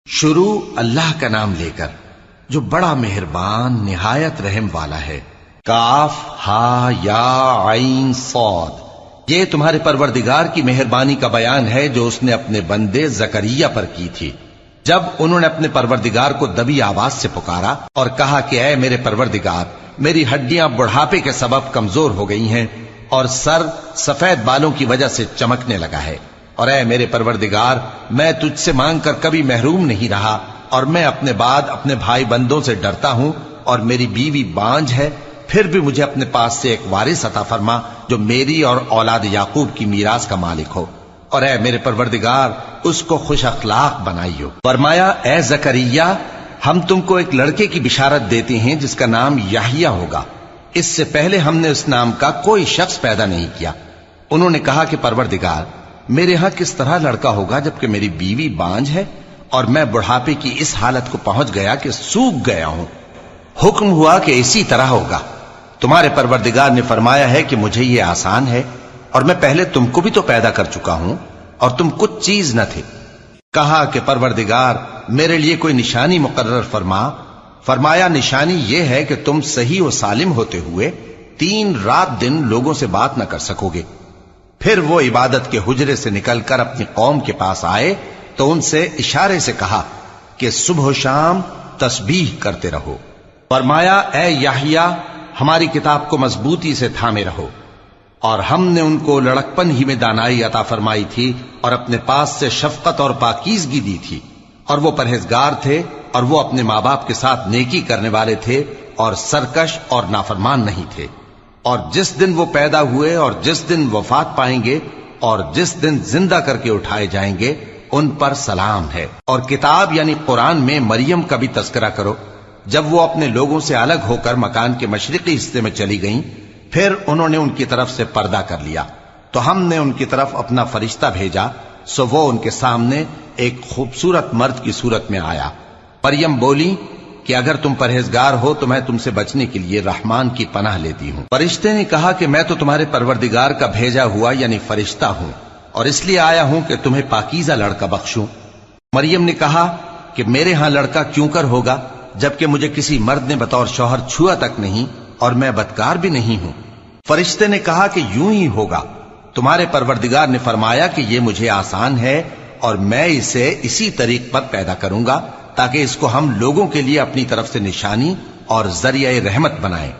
شروع اللہ کا نام لے کر جو بڑا مہربان نہایت رحم والا ہے۔ کاف ہا یا عین صاد، یہ تمہارے پروردگار کی مہربانی کا بیان ہے جو اس نے اپنے بندے زکریا پر کی تھی جب انہوں نے اپنے پروردگار کو دبی آواز سے پکارا اور کہا کہ اے میرے پروردگار، میری ہڈیاں بڑھاپے کے سبب کمزور ہو گئی ہیں اور سر سفید بالوں کی وجہ سے چمکنے لگا ہے، اور اے میرے پروردگار، میں تجھ سے مانگ کر کبھی محروم نہیں رہا، اور میں اپنے بعد اپنے بھائی بندوں سے ڈرتا ہوں، اور میری بیوی بانجھ ہے، پھر بھی مجھے اپنے پاس سے ایک وارث عطا فرما جو میری اور اولاد یعقوب کی میراث کا مالک ہو، اور اے میرے پروردگار، اس کو خوش اخلاق بنائیو۔ فرمایا اے زکریا، ہم تم کو ایک لڑکے کی بشارت دیتے ہیں جس کا نام یحییٰ ہوگا، اس سے پہلے ہم نے اس نام کا کوئی شخص پیدا نہیں کیا۔ انہوں نے کہا کہ پروردگار، میرے ہاں کس طرح لڑکا ہوگا جبکہ میری بیوی بانجھ ہے اور میں بڑھاپے کی اس حالت کو پہنچ گیا کہ سوکھ گیا ہوں۔ حکم ہوا کہ اسی طرح ہوگا۔ تمہارے پروردگار نے فرمایا ہے کہ مجھے یہ آسان ہے، اور میں پہلے تم کو بھی تو پیدا کر چکا ہوں اور تم کچھ چیز نہ تھے۔ کہا کہ پروردگار، میرے لیے کوئی نشانی مقرر فرما۔ فرمایا نشانی یہ ہے کہ تم صحیح و سالم ہوتے ہوئے 3 رات دن لوگوں سے بات نہ کر سکو گے۔ پھر وہ عبادت کے حجرے سے نکل کر اپنی قوم کے پاس آئے تو ان سے اشارے سے کہا کہ صبح و شام تسبیح کرتے رہو۔ فرمایا اے یحییٰ، ہماری کتاب کو مضبوطی سے تھامے رہو، اور ہم نے ان کو لڑکپن ہی میں دانائی عطا فرمائی تھی اور اپنے پاس سے شفقت اور پاکیزگی دی تھی، اور وہ پرہیزگار تھے، اور وہ اپنے ماں باپ کے ساتھ نیکی کرنے والے تھے اور سرکش اور نافرمان نہیں تھے۔ اور جس دن وہ پیدا ہوئے اور جس دن وفات پائیں گے اور جس دن زندہ کر کے اٹھائے جائیں گے ان پر سلام ہے۔ اور کتاب یعنی قرآن میں مریم کا بھی تذکرہ کرو، جب وہ اپنے لوگوں سے الگ ہو کر مکان کے مشرقی حصے میں چلی گئیں، پھر انہوں نے ان کی طرف سے پردہ کر لیا تو ہم نے ان کی طرف اپنا فرشتہ بھیجا، سو وہ ان کے سامنے ایک خوبصورت مرد کی صورت میں آیا۔ مریم بولی کہ اگر تم پرہیزگار ہو تو میں تم سے بچنے کے لیے رحمان کی پناہ لیتی ہوں۔ فرشتے نے کہا کہ میں تو تمہارے پروردگار کا بھیجا ہوا یعنی فرشتہ ہوں، اور اس لیے آیا ہوں کہ تمہیں پاکیزہ لڑکا بخشوں۔ مریم نے کہا کہ میرے ہاں لڑکا کیوں کر ہوگا جبکہ مجھے کسی مرد نے بطور شوہر چھوا تک نہیں اور میں بدکار بھی نہیں ہوں۔ فرشتے نے کہا کہ یوں ہی ہوگا۔ تمہارے پروردگار نے فرمایا کہ یہ مجھے آسان ہے اور میں اسے اسی طریق پر پیدا کروں گا تاکہ اس کو ہم لوگوں کے لیے اپنی طرف سے نشانی اور ذریعہ رحمت بنائیں،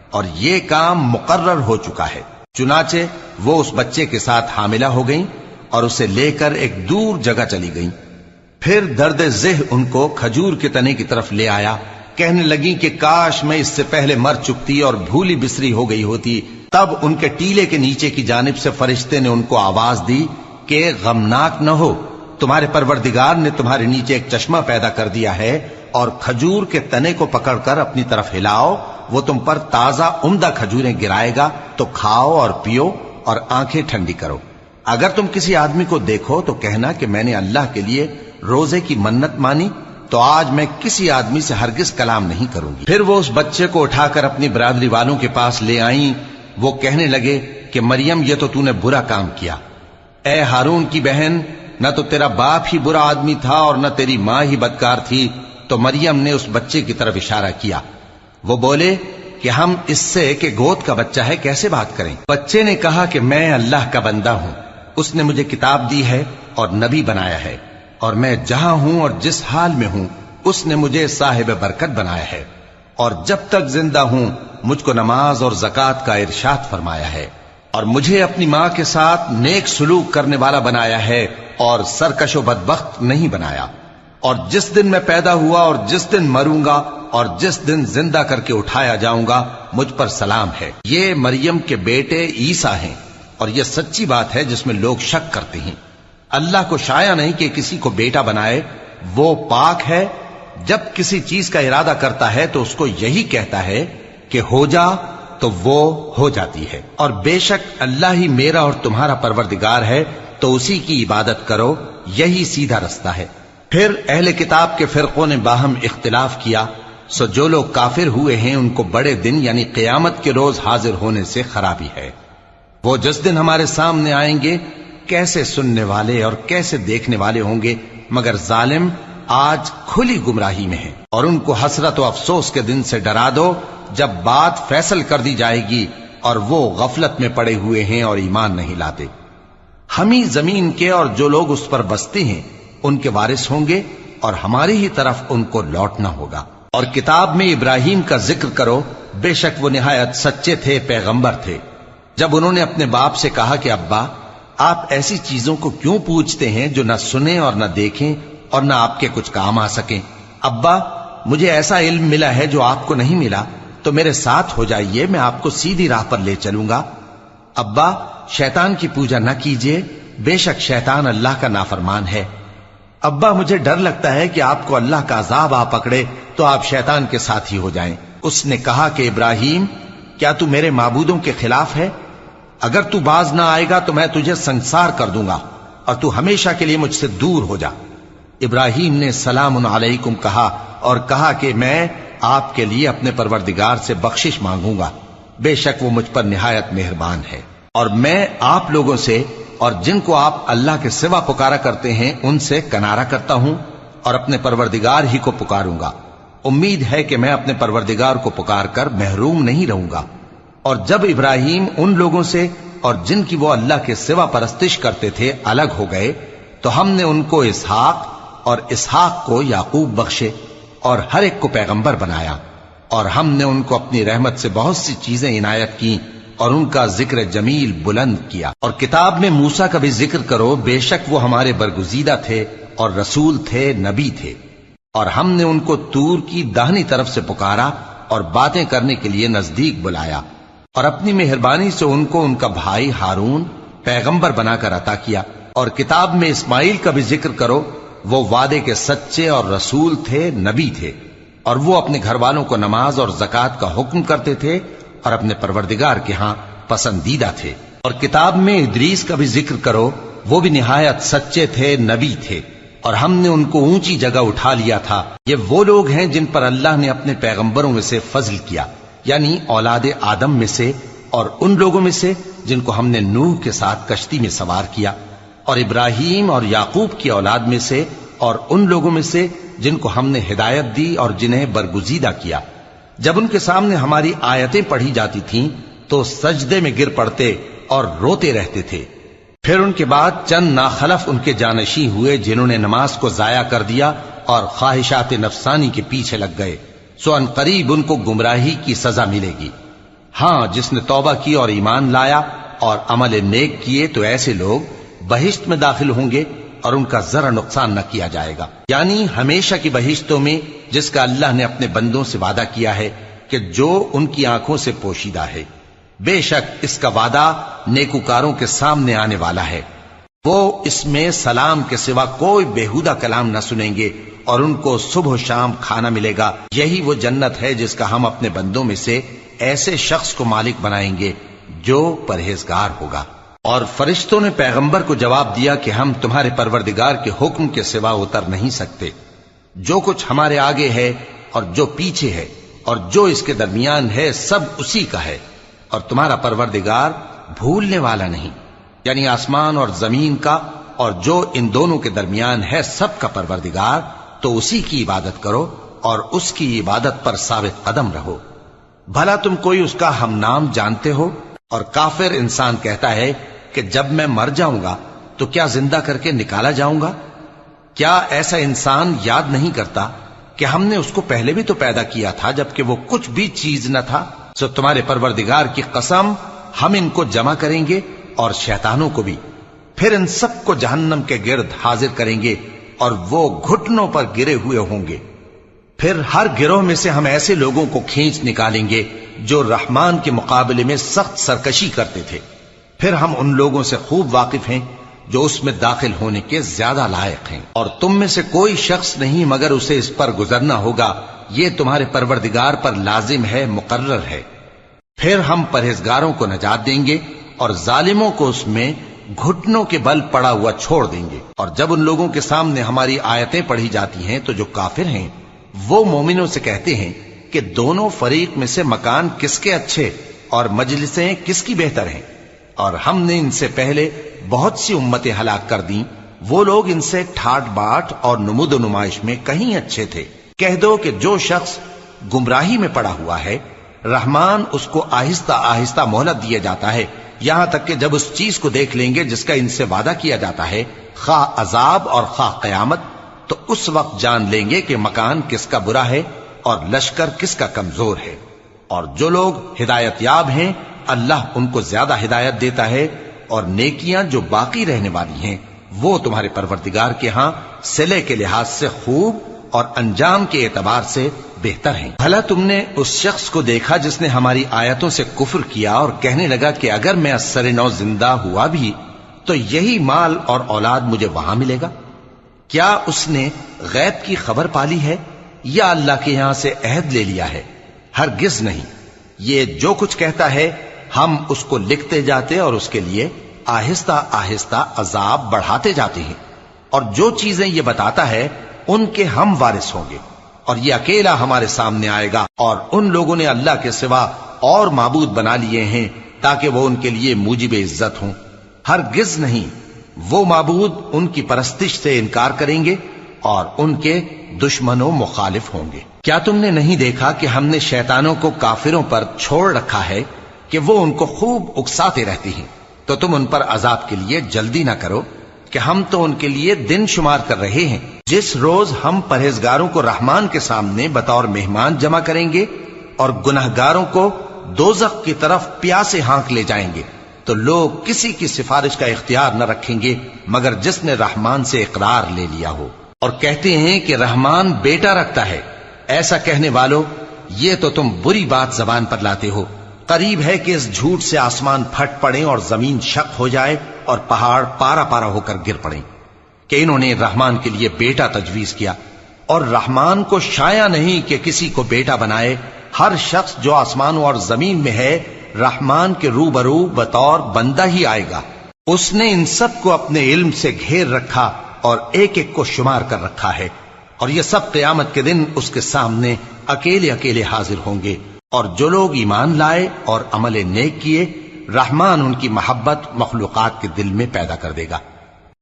اور یہ کام مقرر ہو چکا ہے۔ چنانچہ وہ اس بچے کے ساتھ حاملہ ہو گئیں اور اسے لے کر ایک دور جگہ چلی گئیں۔ پھر درد ذہ ان کو کھجور کے تنے کی طرف لے آیا، کہنے لگیں کہ کاش میں اس سے پہلے مر چکتی اور بھولی بسری ہو گئی ہوتی۔ تب ان کے ٹیلے کے نیچے کی جانب سے فرشتے نے ان کو آواز دی کہ غمناک نہ ہو، تمہارے پروردگار نے تمہارے نیچے ایک چشمہ پیدا کر دیا ہے، اور کھجور کے تنے کو پکڑ کر اپنی طرف ہلاؤ، وہ تم پر تازہ عمدہ کھجوریں گرائے گا، تو کھاؤ اور پیو اور آنکھیں ٹھنڈی کرو۔ اگر تم کسی آدمی کو دیکھو تو کہنا کہ میں نے اللہ کے لیے روزے کی منت مانی، تو آج میں کسی آدمی سے ہرگز کلام نہیں کروں گی۔ پھر وہ اس بچے کو اٹھا کر اپنی برادری والوں کے پاس لے آئیں۔ وہ کہنے لگے کہ مریم، یہ تو نے برا کام کیا۔ اے ہارون کی بہن، نہ تو تیرا باپ ہی برا آدمی تھا اور نہ تیری ماں ہی بدکار تھی۔ تو مریم نے اس بچے کی طرف اشارہ کیا۔ وہ بولے کہ ہم اس سے کہ گود کا بچہ ہے کیسے بات کریں؟ بچے نے کہا کہ میں اللہ کا بندہ ہوں، اس نے مجھے کتاب دی ہے اور نبی بنایا ہے، اور میں جہاں ہوں اور جس حال میں ہوں اس نے مجھے صاحب برکت بنایا ہے، اور جب تک زندہ ہوں مجھ کو نماز اور زکوٰۃ کا ارشاد فرمایا ہے، اور مجھے اپنی ماں کے ساتھ نیک سلوک کرنے والا بنایا ہے اور سرکش و بدبخت نہیں بنایا، اور جس دن میں پیدا ہوا اور جس دن مروں گا اور جس دن زندہ کر کے اٹھایا جاؤں گا مجھ پر سلام ہے۔ یہ مریم کے بیٹے عیسیٰ ہیں، اور یہ سچی بات ہے جس میں لوگ شک کرتے ہیں۔ اللہ کو شایع نہیں کہ کسی کو بیٹا بنائے، وہ پاک ہے، جب کسی چیز کا ارادہ کرتا ہے تو اس کو یہی کہتا ہے کہ ہو جا تو وہ ہو جاتی ہے، اور بے شک اللہ ہی میرا اور تمہارا پروردگار ہے، تو اسی کی عبادت کرو، یہی سیدھا رستہ ہے۔ پھر اہل کتاب کے فرقوں نے باہم اختلاف کیا، سو جو لوگ کافر ہوئے ہیں ان کو بڑے دن یعنی قیامت کے روز حاضر ہونے سے خرابی ہے۔ وہ جس دن ہمارے سامنے آئیں گے کیسے سننے والے اور کیسے دیکھنے والے ہوں گے، مگر ظالم آج کھلی گمراہی میں ہیں، اور ان کو حسرت و افسوس کے دن سے ڈرا دو جب بات فیصل کر دی جائے گی اور وہ غفلت میں پڑے ہوئے ہیں اور ایمان نہیں لاتے۔ ہم ہی زمین کے اور جو لوگ اس پر بستے ہیں ان کے وارث ہوں گے، اور ہماری ہی طرف ان کو لوٹنا ہوگا۔ اور کتاب میں ابراہیم کا ذکر کرو، بے شک وہ نہایت سچے تھے، پیغمبر تھے۔ جب انہوں نے اپنے باپ سے کہا کہ ابا، آپ ایسی چیزوں کو کیوں پوچھتے ہیں جو نہ سنیں اور نہ دیکھیں اور نہ آپ کے کچھ کام آ سکیں؟ ابا، مجھے ایسا علم ملا ہے جو آپ کو نہیں ملا، تو میرے ساتھ ہو جائیے، میں آپ کو سیدھی راہ پر لے چلوں گا۔ ابا، شیطان کی پوجا نہ کیجیے، بے شک شیطان اللہ کا نافرمان ہے۔ ابا، مجھے ڈر لگتا ہے کہ آپ کو اللہ کا عذاب آ پکڑے تو آپ شیطان کے ساتھی ہو جائیں۔ اس نے کہا کہ ابراہیم، کیا تو میرے معبودوں کے خلاف ہے؟ اگر تو باز نہ آئے گا تو میں تجھے سنسار کر دوں گا اور تو ہمیشہ کے لیے مجھ سے دور ہو جا۔ ابراہیم نے سلام علیکم کہا اور کہا کہ میں آپ کے لیے اپنے پروردگار سے بخشش مانگوں گا، بے شک وہ مجھ پر نہایت مہربان ہے۔ اور میں آپ لوگوں سے اور جن کو آپ اللہ کے سوا پکارا کرتے ہیں ان سے کنارہ کرتا ہوں اور اپنے پروردگار ہی کو پکاروں گا۔ امید ہے کہ میں اپنے پروردگار کو پکار کر محروم نہیں رہوں گا۔ اور جب ابراہیم ان لوگوں سے اور جن کی وہ اللہ کے سوا پرستش کرتے تھے الگ ہو گئے تو ہم نے ان کو اسحاق اور اسحاق کو یعقوب بخشے اور ہر ایک کو پیغمبر بنایا، اور ہم نے ان کو اپنی رحمت سے بہت سی چیزیں عنایت کی اور ان کا ذکر جمیل بلند کیا۔ اور کتاب میں موسیٰ کا بھی ذکر کرو، بے شک وہ ہمارے برگزیدہ تھے اور رسول تھے، نبی تھے، اور ہم نے ان کو طور کی داہنی طرف سے پکارا اور باتیں کرنے کے لیے نزدیک بلایا، اور اپنی مہربانی سے ان کو ان کا بھائی ہارون پیغمبر بنا کر عطا کیا۔ اور کتاب میں اسماعیل کا بھی ذکر کرو، وہ وعدے کے سچے اور رسول تھے، نبی تھے، اور وہ اپنے گھر والوں کو نماز اور زکوٰۃ کا حکم کرتے تھے اور اپنے پروردگار کے ہاں پسندیدہ تھے۔ اور کتاب میں ادریس کا بھی ذکر کرو، وہ بھی نہایت سچے تھے، نبی تھے، اور ہم نے ان کو اونچی جگہ اٹھا لیا تھا۔ یہ وہ لوگ ہیں جن پر اللہ نے اپنے پیغمبروں میں سے فضل کیا، یعنی اولاد آدم میں سے، اور ان لوگوں میں سے جن کو ہم نے نوح کے ساتھ کشتی میں سوار کیا، اور ابراہیم اور یعقوب کی اولاد میں سے، اور ان لوگوں میں سے جن کو ہم نے ہدایت دی اور جنہیں برگزیدہ کیا۔ جب ان کے سامنے ہماری آیتیں پڑھی جاتی تھیں تو سجدے میں گر پڑتے اور روتے رہتے تھے۔ پھر ان کے بعد چند ناخلف ان کے جانشین ہوئے جنہوں نے نماز کو ضائع کر دیا اور خواہشات نفسانی کے پیچھے لگ گئے، سو ان قریب ان کو گمراہی کی سزا ملے گی۔ ہاں، جس نے توبہ کی اور ایمان لایا اور عمل نیک کیے تو ایسے لوگ بہشت میں داخل ہوں گے اور ان کا ذرا نقصان نہ کیا جائے گا، یعنی ہمیشہ کی بہشتوں میں جس کا اللہ نے اپنے بندوں سے وعدہ کیا ہے کہ جو ان کی آنکھوں سے پوشیدہ ہے۔ بے شک اس کا وعدہ نیکوکاروں کے سامنے آنے والا ہے، وہ اس میں سلام کے سوا کوئی بےہودہ کلام نہ سنیں گے اور ان کو صبح و شام کھانا ملے گا۔ یہی وہ جنت ہے جس کا ہم اپنے بندوں میں سے ایسے شخص کو مالک بنائیں گے جو پرہیزگار ہوگا۔ اور فرشتوں نے پیغمبر کو جواب دیا کہ ہم تمہارے پروردگار کے حکم کے سوا اتر نہیں سکتے۔ جو کچھ ہمارے آگے ہے اور جو پیچھے ہے اور جو اس کے درمیان ہے سب اسی کا ہے، اور تمہارا پروردگار بھولنے والا نہیں، یعنی آسمان اور زمین کا اور جو ان دونوں کے درمیان ہے سب کا پروردگار، تو اسی کی عبادت کرو اور اس کی عبادت پر ثابت قدم رہو۔ بھلا تم کوئی اس کا ہم نام جانتے ہو؟ اور کافر انسان کہتا ہے کہ جب میں مر جاؤں گا تو کیا زندہ کر کے نکالا جاؤں گا؟ کیا ایسا انسان یاد نہیں کرتا کہ ہم نے اس کو پہلے بھی تو پیدا کیا تھا جبکہ وہ کچھ بھی چیز نہ تھا؟ سو تمہارے پروردگار کی قسم، ہم ان کو جمع کریں گے اور شیطانوں کو بھی، پھر ان سب کو جہنم کے گرد حاضر کریں گے اور وہ گھٹنوں پر گرے ہوئے ہوں گے۔ پھر ہر گروہ میں سے ہم ایسے لوگوں کو کھینچ نکالیں گے جو رحمان کے مقابلے میں سخت سرکشی کرتے تھے، پھر ہم ان لوگوں سے خوب واقف ہیں جو اس میں داخل ہونے کے زیادہ لائق ہیں، اور تم میں سے کوئی شخص نہیں مگر اسے اس پر گزرنا ہوگا، یہ تمہارے پروردگار پر لازم ہے، مقرر ہے۔ پھر ہم پرہیزگاروں کو نجات دیں گے اور ظالموں کو اس میں گھٹنوں کے بل پڑا ہوا چھوڑ دیں گے۔ اور جب ان لوگوں کے سامنے ہماری آیتیں پڑھی جاتی ہیں تو جو کافر ہیں وہ مومنوں سے کہتے ہیں کہ دونوں فریق میں سے مکان کس کے اچھے اور مجلسیں کس کی بہتر ہیں، اور ہم نے ان سے پہلے بہت سی امتیں ہلاک کر دیں وہ لوگ ان سے ٹھاٹ باٹ اور نمود و نمائش میں کہیں اچھے تھے۔ کہہ دو کہ جو شخص گمراہی میں پڑا ہوا ہے، رحمان اس کو آہستہ آہستہ مہلت دیا جاتا ہے، یہاں تک کہ جب اس چیز کو دیکھ لیں گے جس کا ان سے وعدہ کیا جاتا ہے، خواہ عذاب اور خواہ قیامت، تو اس وقت جان لیں گے کہ مکان کس کا برا ہے اور لشکر کس کا کمزور ہے۔ اور جو لوگ ہدایت یاب ہیں اللہ ان کو زیادہ ہدایت دیتا ہے، اور نیکیاں جو باقی رہنے والی ہیں وہ تمہارے پروردگار کے ہاں صلے کے لحاظ سے خوب اور انجام کے اعتبار سے بہتر ہیں۔ بھلا تم نے اس شخص کو دیکھا جس نے ہماری آیتوں سے کفر کیا اور کہنے لگا کہ اگر میں اثر نو زندہ ہوا بھی تو یہی مال اور اولاد مجھے وہاں ملے گا؟ کیا اس نے غیب کی خبر پالی ہے یا اللہ کے یہاں سے عہد لے لیا ہے؟ ہرگز نہیں۔ یہ جو کچھ کہتا ہے ہم اس کو لکھتے جاتے اور اس کے لیے آہستہ آہستہ عذاب بڑھاتے جاتے ہیں، اور جو چیزیں یہ بتاتا ہے ان کے ہم وارث ہوں گے، اور یہ اکیلا ہمارے سامنے آئے گا۔ اور ان لوگوں نے اللہ کے سوا اور معبود بنا لیے ہیں تاکہ وہ ان کے لیے موجب عزت ہوں۔ ہرگز نہیں، وہ معبود ان کی پرستش سے انکار کریں گے اور ان کے دشمن و مخالف ہوں گے۔ کیا تم نے نہیں دیکھا کہ ہم نے شیطانوں کو کافروں پر چھوڑ رکھا ہے کہ وہ ان کو خوب اکساتے رہتی ہیں؟ تو تم ان پر عذاب کے لیے جلدی نہ کرو کہ ہم تو ان کے لیے دن شمار کر رہے ہیں۔ جس روز ہم پرہیزگاروں کو رحمان کے سامنے بطور مہمان جمع کریں گے اور گنہگاروں کو دوزخ کی طرف پیاسے ہانک لے جائیں گے، تو لوگ کسی کی سفارش کا اختیار نہ رکھیں گے مگر جس نے رحمان سے اقرار لے لیا ہو۔ اور کہتے ہیں کہ رحمان بیٹا رکھتا ہے۔ ایسا کہنے والوں، یہ تو تم بری بات زبان پر لاتے ہو۔ قریب ہے کہ اس جھوٹ سے آسمان پھٹ پڑے اور زمین شق ہو جائے اور پہاڑ پارا پارا ہو کر گر پڑیں کہ انہوں نے رحمان کے لیے بیٹا تجویز کیا، اور رحمان کو شایع نہیں کہ کسی کو بیٹا بنائے۔ ہر شخص جو آسمانوں اور زمین میں ہے رحمان کے روبرو بطور بندہ ہی آئے گا۔ اس نے ان سب کو اپنے علم سے گھیر رکھا اور ایک ایک کو شمار کر رکھا ہے، اور یہ سب قیامت کے دن اس کے سامنے اکیلے اکیلے حاضر ہوں گے۔ اور جو لوگ ایمان لائے اور عمل نیک کیے، رحمان ان کی محبت مخلوقات کے دل میں پیدا کر دے گا۔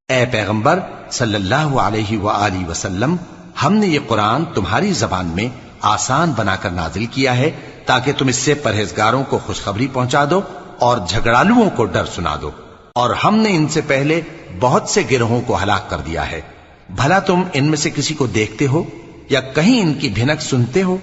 اے پیغمبر صلی اللہ علیہ وآلہ وسلم، ہم نے یہ قرآن تمہاری زبان میں آسان بنا کر نازل کیا ہے تاکہ تم اس سے پرہیزگاروں کو خوشخبری پہنچا دو اور جھگڑالوؤں کو ڈر سنا دو۔ اور ہم نے ان سے پہلے بہت سے گروہوں کو ہلاک کر دیا ہے۔ بھلا تم ان میں سے کسی کو دیکھتے ہو یا کہیں ان کی بھنک سنتے ہو؟